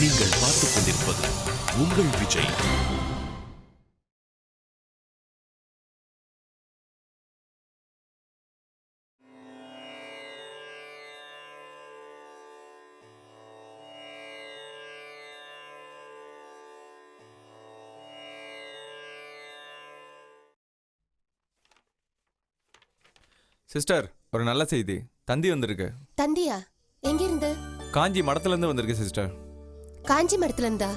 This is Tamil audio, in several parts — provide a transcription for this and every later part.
நீங்கள் பார்த்துக் கொண்டிருப்பது உங்கள் விஜய். சிஸ்டர், ஒரு நல்ல செய்தி. தந்தி வந்திருக்கு. தந்தியா? எங்க இருந்து? காஞ்சி மடத்துல இருந்து வந்திருக்கு சிஸ்டர். காஞ்சி மடத்துல இருந்தா?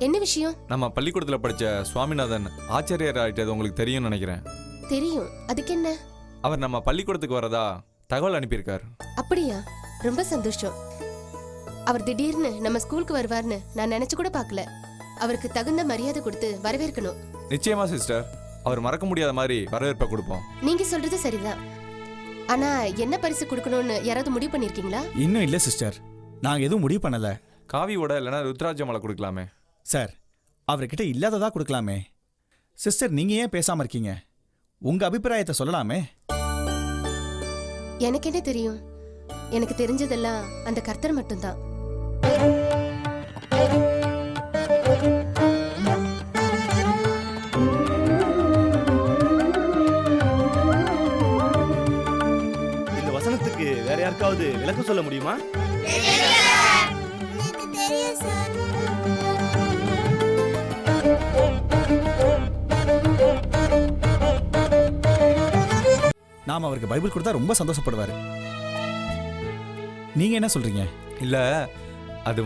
என்ன விஷயம்? நம்ம பள்ளிக்கூடத்துல படிச்ச சுவாமிநாதன் ஆச்சாரியர் ஆயிட்டது உங்களுக்கு தெரியும்னு நினைக்கிறேன். தெரியும். அதுக்கு என்ன? அவர் நம்ம பள்ளிக்கூடத்துக்கு வரதா தகவல் அனுப்பியிருக்கார். அப்படியா? ரொம்ப சந்தோஷம். அவர் திடீர்னு நம்ம ஸ்கூலுக்கு வருவார்னு நான் நினைச்சு கூட பார்க்கல. அவருக்கு தகுந்த மரியாதை கொடுத்து வரவேற்கணும். நிச்சயமா சிஸ்டர், அவர் மறக்க முடியாத மாதிரி வரவேற்பை கொடுப்போம். நீங்க சொல்றது சரிதான். ஆனா என்ன பரிசு கொடுக்கணும்னு யாராவது முடிவு பண்ணிருக்கீங்களா? இன்னும் இல்லை சிஸ்டர், நாங்கள் எதுவும் முடிவு பண்ணல. காவியோட இல்லைன்னா ருத்ராட்ச மாலை கொடுக்கலாமே. சார், அவர்கிட்ட இல்லாததா கொடுக்கலாமே. சிஸ்டர், நீங்க ஏன் பேசாம இருக்கீங்க? உங்க அபிப்பிராயத்தை சொல்லலாமே. எனக்கு என்ன தெரியும்? எனக்கு தெரிஞ்சதெல்லாம் அந்த கர்த்தர் மட்டும்தான். இந்த வசனத்துக்கு வேற யாருக்காவது விளக்கம் சொல்ல முடியுமா? நாம அவருக்கு பைபிள் கொடுத்தா ரொம்ப சந்தோஷப்படுவாரு. நீங்க என்ன சொல்றீங்க? இல்ல, அது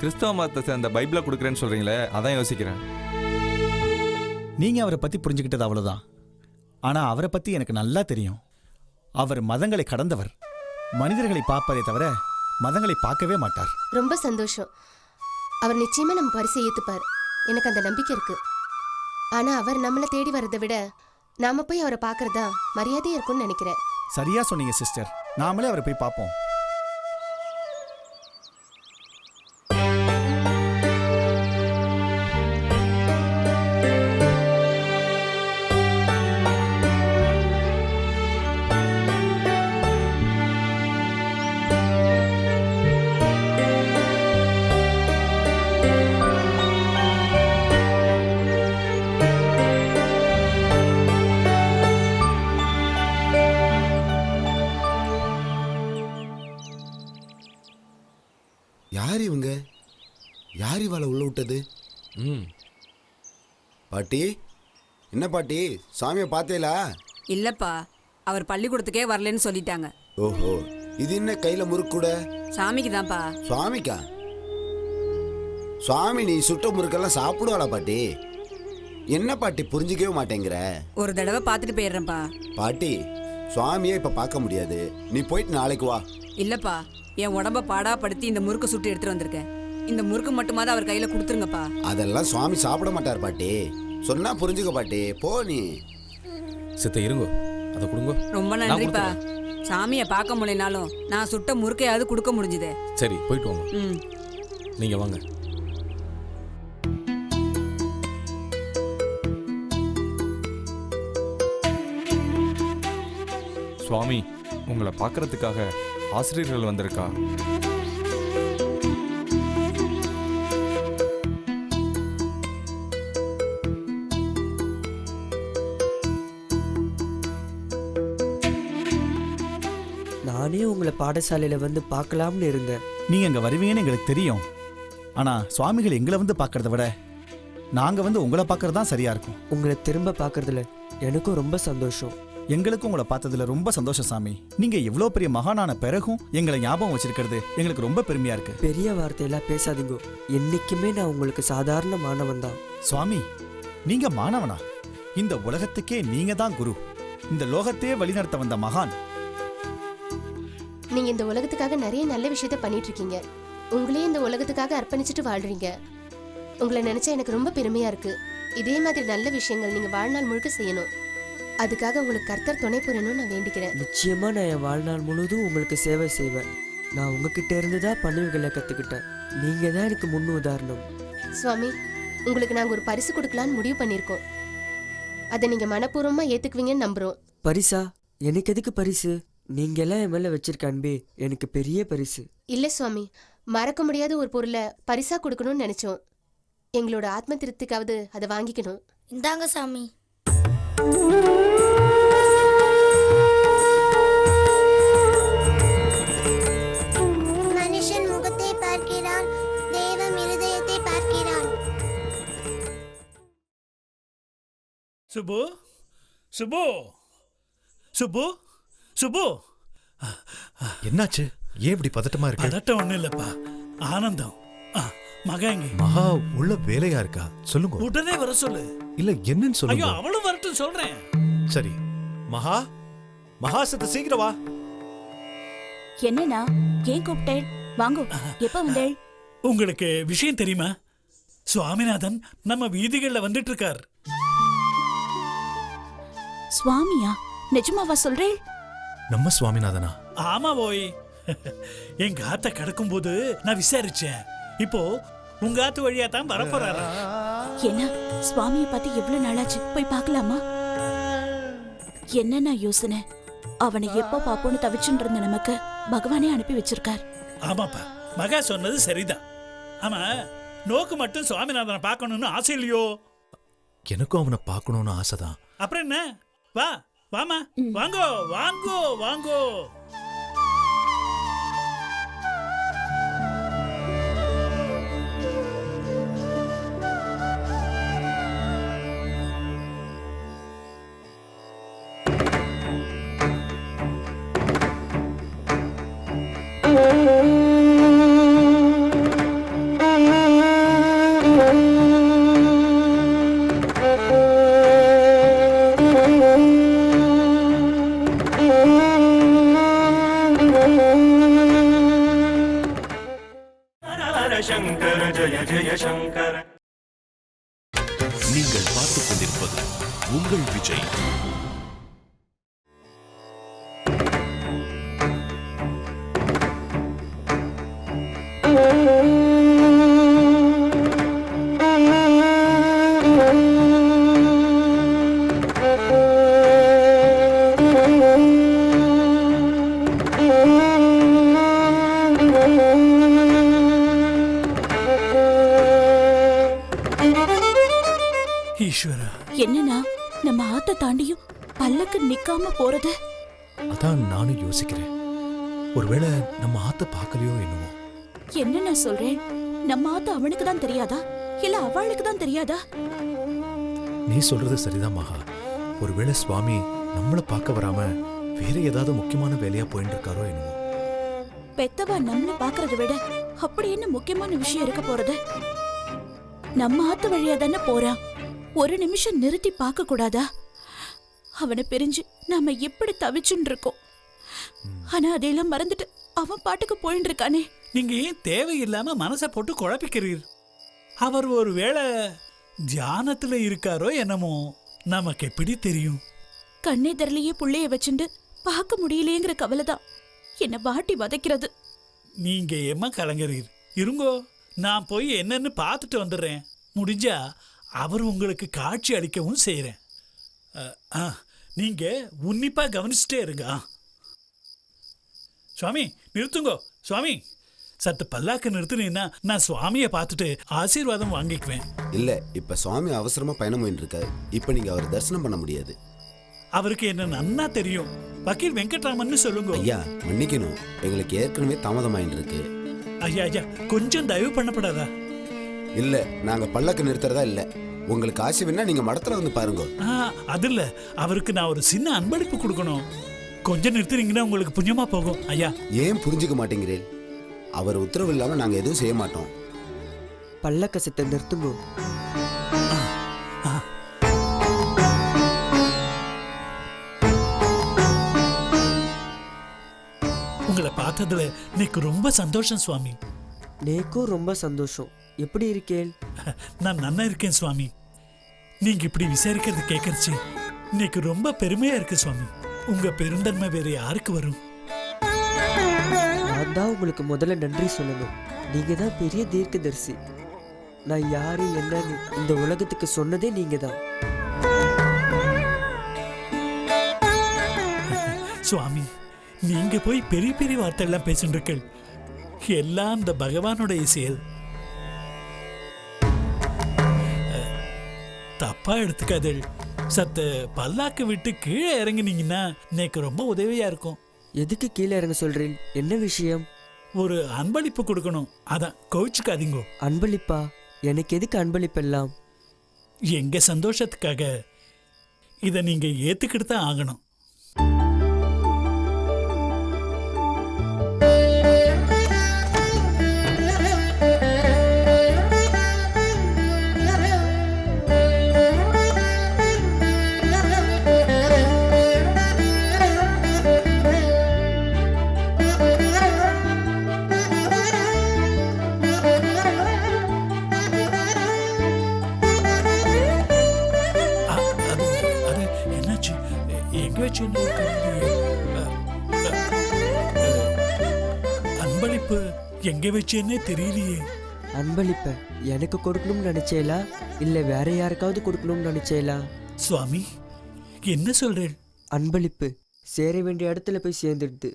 கிறிஸ்தவ மதத்தை சேர்ந்த பைபிளை கொடுக்குறேன்னு சொல்றீங்களே, அதான் யோசிக்கிறேன். நீங்க அவரை பத்தி புரிஞ்சுக்கிட்டது அவ்வளவுதான். ஆனா அவரை பத்தி எனக்கு நல்லா தெரியும். அவர் மதங்களை கடந்தவர். மனிதர்களை பார்ப்பதை தவிர மதங்களை பார்க்கவே மாட்டார். ரொம்ப சந்தோஷம். அவர் நிச்சயமா நம்ம பரிசை ஏத்துப்பார். எனக்கு அந்த நம்பிக்கை இருக்கு. ஆனா அவர் நம்மளை தேடி வரதை விட நாம போய் அவரை பார்க்கறதா மரியாதையா இருக்கும்னு நினைக்கிறேன். சரியா சொன்னீங்க சிஸ்டர். நாமளே அவரை போய் பார்ப்போம். யார் இவங்க? யார் இவாளை உள்ள விட்டது? பாட்டி, என்ன பாட்டி, சாமியை பார்த்தேலா? இல்லப்பா, அவர் பள்ளிக்கூடத்துக்கே வரலன்னு சொல்லிட்டாங்க. ஓஹோ, இது என்ன கையில முறுக்கூட? சாமிக்கு தான்ப்பா. சுவாமிக்கா? சுவாமி நீ சுட்ட முறுக்கெல்லாம் சாப்பிடுவாளா பாட்டி? என்ன பாட்டி புரிஞ்சிக்கவே மாட்டேங்கிற? ஒரு தடவை பார்த்துட்டு போயிடுறேன்ப்பா. பாட்டி, சுவாமியே இப்ப பார்க்க முடியாது. நீ போயிட்டு நாளைக்கு வா. இல்லப்பா, என் உடம்ப பாடாப்படுத்தி இந்த முறுக்கு சுட்டு எடுத்துட்டு வந்திருக்கேன். இந்த முறுக்கு மட்டுமாவது அவர் கையில கொடுத்துருங்கப்பா. அதெல்லாம் சுவாமி சாப்பிட மாட்டார் பாட்டி. சொன்னா புரிஞ்சுக்க பாட்டி. போ நீ. சித்த இருங்கோ, அதை கொடுங்க. ரொம்ப நன்றிப்பா. சாமியை பார்க்க முடியனாலும் நான் சுட்ட முறுக்கையாவது கொடுக்க முடிஞ்சுதே. சரி, போயிட்டு வாங்க. நீங்க வாங்க. சுவாமி, உங்களை பார்க்கறதுக்காக ஆசிரியர்கள் வந்திருக்கா. நானே உங்களை பாடசாலையில பார்க்கலாம்னு இருந்தேன். நீங்க அங்க வருவீங்கன்னு எங்களுக்கு தெரியும். ஆனா சுவாமிகள் எங்களை பார்க்கறத விட நாங்க உங்களை பார்க்கறது தான் சரியா இருக்கும். உங்களை திரும்ப பார்க்கறதுல எனக்கும் ரொம்ப சந்தோஷம். எங்களுக்கும் உங்களை பார்த்ததுல ரொம்ப சந்தோஷம் சாமி. நீங்க இவ்வளவு பெரிய மகானான பிறகும் எங்களை ஞாபகம் வச்சிருக்கிறது எங்களுக்கு ரொம்ப பெருமையா இருக்கு. பெரிய வார்த்தையெல்லாம் பேசாதீங்க. என்னைக்குமே நான் உங்களுக்கு சாதாரண மாணவன் தான். சுவாமி, நீங்க மாணவனா? இந்த உலகத்துக்கே நீங்க தான் குரு. இந்த லோகத்தையே வழிநடத்த வந்த மகான். நீங்க இந்த உலகத்துக்காக நிறைய நல்ல விஷயத்த பண்ணிட்டு இருக்கீங்க. உங்களே இந்த உலகத்துக்காக அர்ப்பணிச்சுட்டு வாழ்றீங்க. உங்களை நினைச்சா எனக்கு ரொம்ப பெருமையா இருக்கு. இதே மாதிரி நல்ல விஷயங்கள் நீங்க வாழ்நாள் முழுக்க செய்யணும். அதுக்காக உங்களுக்கு கர்த்தர் துணை புரியணும்னு நான் வேண்டிக்கிறேன். நிச்சயமா நான் என் வாழ்நாள் முழுவதும் உங்களுக்கு சேவை செய்வேன். நான் உங்ககிட்ட இருந்து தான் பணிவுகளை கத்துக்கிட்டேன். நீங்க தான் எனக்கு முன் உதாரணம். சுவாமி, உங்களுக்கு நாங்க ஒரு பரிசு கொடுக்கலான்னு முடிவு பண்ணிருக்கோம். அதை நீங்க மனப்பூர்வமா ஏத்துக்குவீங்கன்னு நம்புறோம். பரிசா? எனக்கு எதுக்கு பரிசு? நீங்க எல்லாம் என் மேல வச்சிருக்க அன்பே எனக்கு பெரிய பரிசு. இல்ல சுவாமி, மறக்க முடியாத ஒரு பொருளை பரிசா கொடுக்கணும்னு நினைச்சோம். எங்களோட ஆத்ம திருப்திக்காவது அதை வாங்கிக்கணும். இந்தாங்க சாமி. மனுஷன் முகத்தை பார்க்கிறான், தேவன் இருதயத்தை பார்க்கிறான். சுபு சுபு சுபு சுபு, என்னாச்சு? ஏன் இப்படி பதட்டமா இருக்கு? பதட்டம் ஒண்ணும் இல்லப்பா, ஆனந்தம். மகன் மகா உள்ள வேலையா இருக்கா? சொல்லுங்க. உடனே வர சொல்லு. இல்ல என்னன்னு ஐயோ, சொல்லுங்க. அவளும் வரட்டும் சொல்றேன். சரி மகா, மகா சத்த சீக்கிரம் வா. என்னண்ணா ஏன் கூப்பிட்டேன்? வாங்கோ, எப்ப வந்தேள்? உங்களுக்கு விஷயம் தெரியுமா? சுவாமிநாதன் நம்ம வீதிகள்ல வந்துட்டு இருக்கார். சுவாமியா? நிஜமாவா சொல்றேன்? நம்ம சுவாமிநாதனா? ஆமா போய், எங்க ஆத்த கடக்கும் போது நான் விசாரிச்சேன். இப்போ உங்க ஆத்து வழியா தான் வரப்போறாரா. என்ன சுவாமியை பத்தி எவ்வளவு நாளாச்சு, போய் பார்க்கலாமா? என்னன்னா யோசனை, அவனை எப்ப பாப்போன்னு தவிச்சுட்டு இருந்த நமக்கு பகவானே அனுப்பி வச்சிருக்கார். ஆமாப்பா, மகா சொன்னது சரிதான். ஆமா, நோக்கு மட்டும் சுவாமிநாதனை பார்க்கணும்னு ஆசை இல்லையோ? எனக்கும் அவனை பார்க்கணும்னு ஆசைதான். அப்புறம் என்ன, வா வாமா, வாங்கோ வாங்கோ வாங்கோ. நீங்கள் பார்த்துக் கொண்டிருப்பது உங்கள் விஜய். ஈஸ்வரா, என்னன்னா நம்ம ஆத்த தாண்டியும் பல்லக்கு நிக்காம போறது? அதான் நானும் யோசிக்கிறேன். ஒருவேளை நம்ம ஆத்த பார்க்கலையோ என்னமோ. என்ன நான் சொல்றேன், நம்ம ஆத்த அவனுக்கு தான் தெரியாதா இல்ல அவளுக்கு தான் தெரியாதா? நீ சொல்றது சரிதான் மகா. ஒருவேளை சுவாமி நம்மள பார்க்க வராம வேற ஏதாவது முக்கியமான வேலையா போயிட்டு இருக்காரோ என்னமோ. பெத்தவா நம்மள பாக்குறத விட அப்படி என்ன முக்கியமான விஷயம் இருக்க போறது? நம்ம ஆத்து வழியா தானே போறான், ஒரு நிமிஷம் நிறுத்தி பார்க்க கூடாதா? அவனை பிரிஞ்சு நாம எப்படி தவிச்சுட்டு இருக்கோம். ஆனா அதையெல்லாம் மறந்துட்டு அவன் பாட்டுக்கு போயிட்டு இருக்கானே. நீங்க ஏன் தேவையில்லாம மனசை போட்டு குழப்பிக்கிறீர்? அவர் ஒரு வேளை தியானத்துல இருக்காரோ என்னமோ, நமக்கு எப்படி தெரியும்? கண்ணே தெரியலையே புள்ளைய வச்சுட்டு பார்க்க முடியலையேங்கிற கவலைதான் என்ன வாட்டி வதைக்கிறது. நீங்க ஏமா கலங்குறீர்? இருங்கோ, நான் போய் என்னன்னு பார்த்துட்டு வந்துடுறேன். முடிஞ்சா அவர் உங்களுக்கு காட்சி அளிக்கவும் செய்யறேன். நீங்க உன்னிப்பா கவனிச்சுட்டே இருங்க. சுவாமி நிறுத்துங்கோ. சுவாமி, சத்து பல்லாக்க நிறுத்துனீங்கன்னா நான் சுவாமியை பார்த்துட்டு ஆசீர்வாதம் வாங்கிக்குவேன். இல்ல, இப்ப சுவாமி அவசரமா பயணம் போயிட்டு இருக்காரு. இப்ப நீங்க அவர் தரிசனம் பண்ண முடியாது. அவருக்கு என்ன நன்னா தெரியும். வக்கீல் வெங்கட்ராமன் சொல்லுங்க. ஐயா மன்னிக்கணும், எங்களுக்கு ஏற்கனவே தாமதமாயிட்டு இருக்கு. ஐயா ஐயா, கொஞ்சம் தயவு பண்ணப்படாதா? இல்ல, நாங்க பல்லக்கு நிறுத்துறதா இல்ல. உங்களுக்கு ஆசை வேணா நீங்க மடத்துல வந்து பாருங்க. அது இல்ல, அவருக்கு நான் ஒரு சின்ன அன்பளிப்பு கொடுக்கணும். கொஞ்சம் நிறுத்துறீங்கன்னா உங்களுக்கு புண்ணியமா போகும். ஐயா, ஏன் புரிஞ்சுக்க மாட்டேங்கிறேன்? அவர் உத்தரவு இல்லாம நாங்க எதுவும் செய்ய மாட்டோம். பல்லக்க சித்த நிறுத்துங்கோ. உங்களை பார்த்ததுல எனக்கு ரொம்ப சந்தோஷம் சுவாமி. நேக்கும் ரொம்ப சந்தோஷம். எப்படி இருக்கேன்? நான் நன்னா இருக்கேன் சுவாமி. நீங்க இப்படி விசாரிக்கிறது கேட்கறச்சு இன்னைக்கு ரொம்ப பெருமையா இருக்கு சுவாமி. உங்க பெருந்தன்மை வேற யாருக்கு வரும்? நான் தான் உங்களுக்கு முதல்ல நன்றி சொல்லணும். நீங்க தான் பெரிய தீர்க்கதரிசி. நான் யாரு என்னன்னு இந்த உலகத்துக்கு சொன்னதே நீங்க தான். சுவாமி, நீங்க போய் பெரிய பெரிய வார்த்தை எல்லாம் பேசிட்டு இருக்கீங்க. எல்லாம் இந்த பகவானுடைய செயல். தப்பா எடுத்துக்காதல். சத்த பல்லாக்கு விட்டு கீழே இறங்கினீங்கன்னா எனக்கு ரொம்ப உதவியா இருக்கும். எதுக்கு கீழே இறங்க சொல்றீங்க? என்ன விஷயம்? ஒரு அன்பளிப்பு கொடுக்கணும், அதான் கோவிச்சுக்காதீங்கோ. அன்பளிப்பா? எனக்கு எதுக்கு அன்பளிப்பெல்லாம்? எங்க சந்தோஷத்துக்காக இதை நீங்க ஏத்துக்கிட்டு தான் ஆகணும். அன்பளிப்பு எங்க வச்சேன்னே தெரியலையே. அன்பளிப்ப எனக்கு கொடுக்கணும்னு நினைச்சேலா இல்ல வேற யாருக்காவது கொடுக்கணும்னு நினைச்சேலா? சுவாமி என்ன சொல்றேன்? அன்பளிப்பு சேர வேண்டிய இடத்துல போய் சேர்ந்துடுது.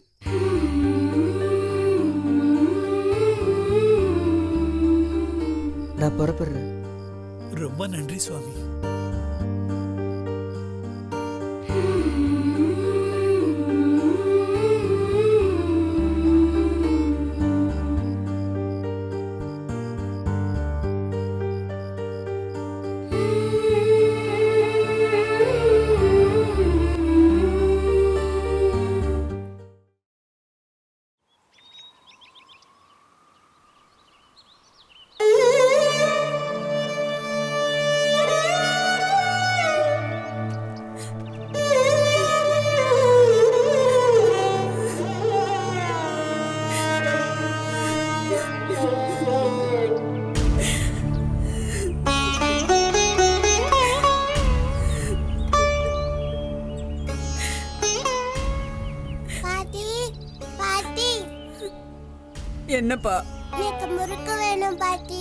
நான் புறப்படுறேன். ரொம்ப நன்றி சுவாமி. என்னப்பா? எனக்கு முறுக்கு வேணும் பாட்டி.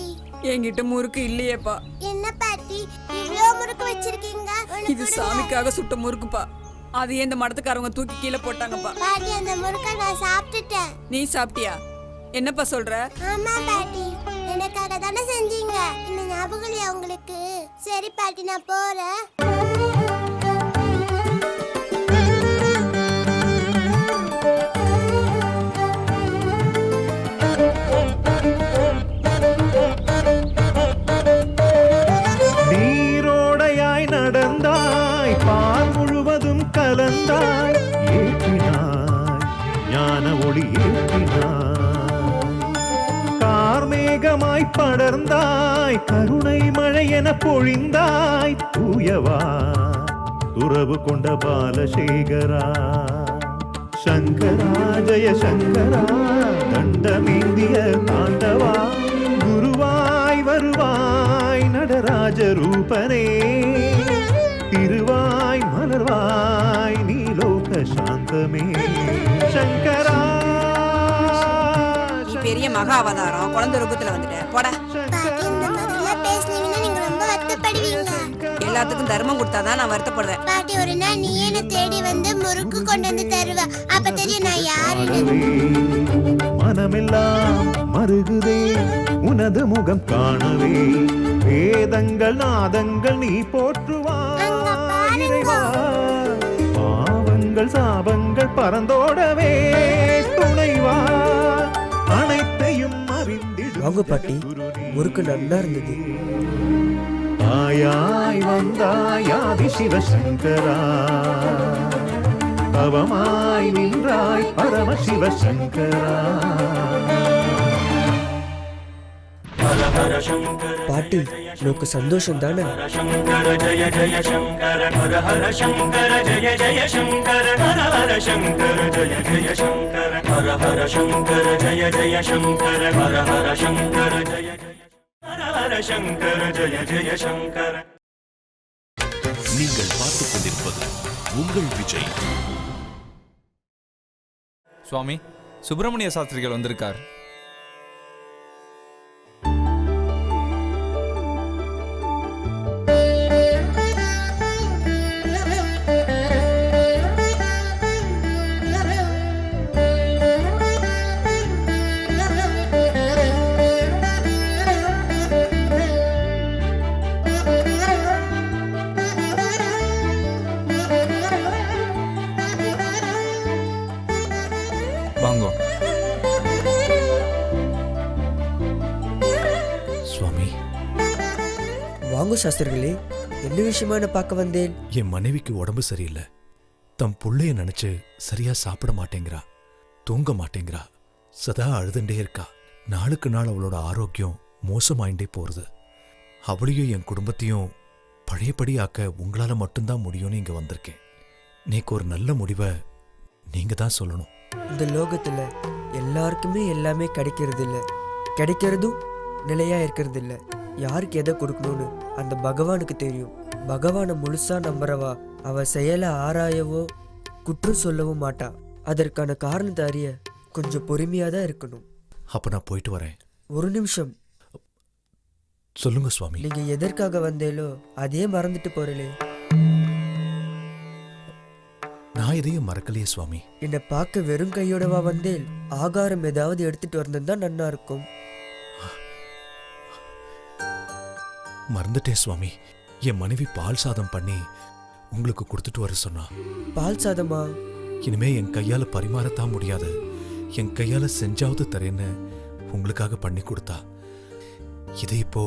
என்கிட்ட முறுக்கு இல்லையேப்பா. என்ன பாட்டி இவ்ளோ முறுக்கு வச்சிருக்கீங்க? இது சாமிக்காக சுட்ட முறுக்குப்பா. அது இந்த மடத்துக்காரவங்க தூக்கி கீழே போட்டாங்கப்பா. பாட்டி அந்த முறுக்கை நான் சாப்பிட்டுட்டேன். நீ சாப்பிட்டியா? என்னப்பா சொல்ற? ஆமா பாட்டி, எனக்காக தானே செஞ்சீங்க. இன்னும் ஞாபகம் இல்லையா உங்களுக்கு? சரி பாட்டி நான் போறேன். நீரோடையாய் நடந்தாய், பால் முழுவதும் கலந்தாய், ஏற்றினாய் ஞான ஒளி ஏற்றினாய். கார்மேகமாய் படர்ந்தாய், கருணை மழை என பொழிந்தாய். தூயவா துறவு கொண்ட பாலசேகரா, சங்கரா ஜெய சங்கரா, தண்டமேந்திய தாண்டவா, குருவாய் வருவாய் நடராஜ ரூபனே, திருவாய் மலர்வாய் நீலோக சாந்தமே. சங்கரா நீ பெரிய மகா அவதாரம், குழந்தை ரூபத்துல வந்துட்ட போட. பாட்டி இந்த மாதிரிலாம் பேசுனீங்கன்னா நீங்க ரொம்ப வருத்தப்படுவீங்க. எல்லாத்துக்கும் தர்மம் கொடுத்தாதான் நான் வருத்தப்படுவேன். பாட்டி ஒரு நாள் நீ என்ன தேடி வந்து முறுக்கு கொண்டு வந்து தருவ, அப்ப தெரியும் நான் யாருன்னு. மனமெல்லாம் மருகுதே உனது முகம் காணவே, வேதங்கள் நாதங்கள் நீ போற்றுவாய் இறைவா. பாவங்கள் சாபங்கள் பறந்தோடவே துணைவா, அனைத்தையும் வாங்க பாட்டி, முறுக்கு நல்லா இருந்தது. ஆயாய் வந்தாய் ஆதி சிவசங்கரா, பவமாய் நின்றாய் பரம சிவசங்கரா. பாட்டி நோக்கு சந்தோஷம் தானே? நீங்கள் பார்த்துக் கொண்டிருப்பது உங்கள் விஜய். சுவாமி, சுப்பிரமணிய சாஸ்திரிகள் வந்திருக்கார். வாங்க சாஸ்திரிகளே, என்ன விஷயமா என்ன பார்க்க வந்தேன்? என் மனைவிக்கு உடம்பு சரியில்லை. தம் புள்ளைய நினைச்சு சரியா சாப்பிட மாட்டேங்கிறா, தூங்க மாட்டேங்கிறா, சதா அழுதுண்டே இருக்கா. நாளுக்கு நாள் அவளோட ஆரோக்கியம் மோசமாயிண்டே போறது. அவளையும் என் குடும்பத்தையும் பழையபடி ஆக்க உங்களால மட்டும்தான் முடியும்னு இங்க வந்திருக்கேன். நீக்கு ஒரு நல்ல முடிவை நீங்க தான் சொல்லணும். இந்த லோகத்துல எல்லாருக்குமே எல்லாமே கிடைக்கிறது இல்ல, கிடைக்கிறதும் நிலையா இருக்கிறது இல்ல. யாருக்கு எதை கொடுக்கணும்னு அந்த பகவானுக்கு தெரியும். பகவானை முழுசா நம்புறவா அவ செயலை ஆராயவோ குற்றம் சொல்லவும் மாட்டா. அதற்கான காரணத்தை அறிய கொஞ்சம் பொறுமையா தான் இருக்கணும். அப்ப நான் போயிட்டு வரேன். ஒரு நிமிஷம். சொல்லுங்க சுவாமி. நீங்க எதற்காக வந்தேலோ அதே மறந்துட்டு போறலே. நான் எதையும் மறக்கலையே சுவாமி. என்னை பார்க்க வெறும் கையோடவா வந்தேன்? ஆகாரம் ஏதாவது எடுத்துட்டு வந்திருந்தா நன்னா இருக்கும். மறந்துட்டேன் சுவாமி. என் மனைவி பால் சாதம் பண்ணி உங்களுக்கு கொடுத்துட்டு வர சொன்னா. பால் சாதமா? இனிமே என் கையால பரிமாறத்தான் முடியாது, என் கையால செஞ்சாவது தரேன்னு உங்களுக்காக பண்ணி கொடுத்தா. இது இப்போ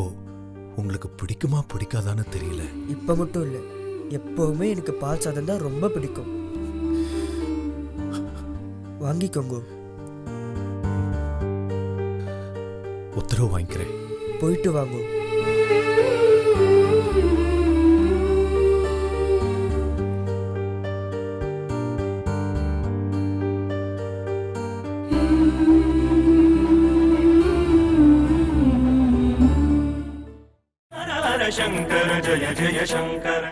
உங்களுக்கு பிடிக்குமா பிடிக்காதான்னு தெரியல. இப்ப மட்டும் இல்ல, எப்பவுமே எனக்கு பால் சாதம் தான் ரொம்ப பிடிக்கும். வாங்கிக்கோங்க. உத்தரவு வாங்கிக்கிறேன். போயிட்டு வாங்க. शंकर जय जय शंकर